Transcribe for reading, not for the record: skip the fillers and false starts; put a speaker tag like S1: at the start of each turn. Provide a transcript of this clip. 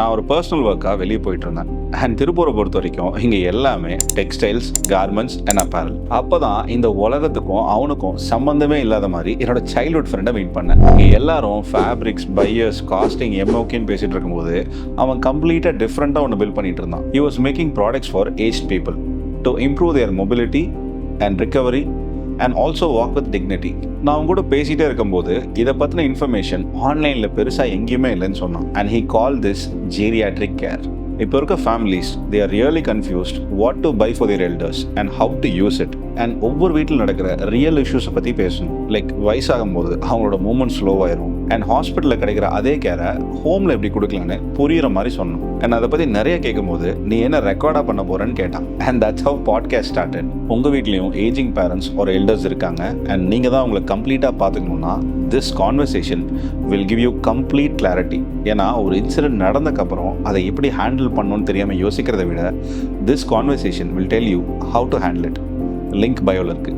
S1: நான் ஒரு பர்சனல் ஒர்க்காக வெளியே போயிட்டு இருந்தேன். அண்ட் திருப்பூரை பொறுத்த வரைக்கும் இங்கே எல்லாமே டெக்ஸ்டைல்ஸ், கார்மெண்ட்ஸ் அண்ட் அப்பேரல். அப்போ தான் இந்த உலகத்துக்கும் அவனுக்கும் சம்மந்தமே இல்லாத மாதிரி என்னோட சைல்ட்ஹுட் ஃப்ரெண்டை மீட் பண்ணேன். இங்கே எல்லாரும் ஃபேப்ரிக்ஸ், பையர்ஸ், காஸ்டிங், எம்ஓகேன்னு பேசிட்டு இருக்கும்போது அவன் கம்ப்ளீட்டாக டிஃப்ரெண்ட்டாக ஒன்று பில்ட் பண்ணிட்டு இருந்தான். He was making products for aged people to improve there mobility and recovery and also walk with dignity. நான் அவங்க கூட பேசிகிட்டே இருக்கும்போது இதை பற்றின இன்ஃபர்மேஷன் ஆன்லைனில் பெருசாக எங்கேயுமே இல்லைன்னு சொன்னான். And he call this geriatric care. இப்போ இருக்க families they are really confused what to buy for their elders and how to use it. And ஒவ்வொரு வீட்டில் நடக்கிற ரியல் இஷ்யூஸை பற்றி பேசணும். லைக் வயசாகும் போது அவங்களோட மூமெண்ட் ஸ்லோவாயிரும் அண்ட் ஹாஸ்பிட்டலில் கிடைக்கிற அதே கேரை ஹோமில் எப்படி கொடுக்கலான்னு புரியுற மாதிரி சொன்னோம். அண்ட் அதை பற்றி நிறைய கேட்கும்போது நீ என்ன ரெக்கார்டாக பண்ண போகிறேன்னு கேட்டான். And that's how podcast started. உங்கள் வீட்லேயும் ஏஜிங் பேரண்ட்ஸ் ஒரு எல்டர்ஸ் இருக்காங்க அண்ட் நீங்கள் தான் அவங்களை கம்ப்ளீட்டாக பார்த்துக்கணுன்னா this conversation will give you complete clarity. ஏன்னா ஒரு இன்சிடென்ட் நடந்தக்கப்புறம் அதை எப்படி ஹேண்டில் பண்ணணும்னு தெரியாமல் யோசிக்கிறத விட this conversation will tell you how to handle it. Link பயோவில் இருக்குது.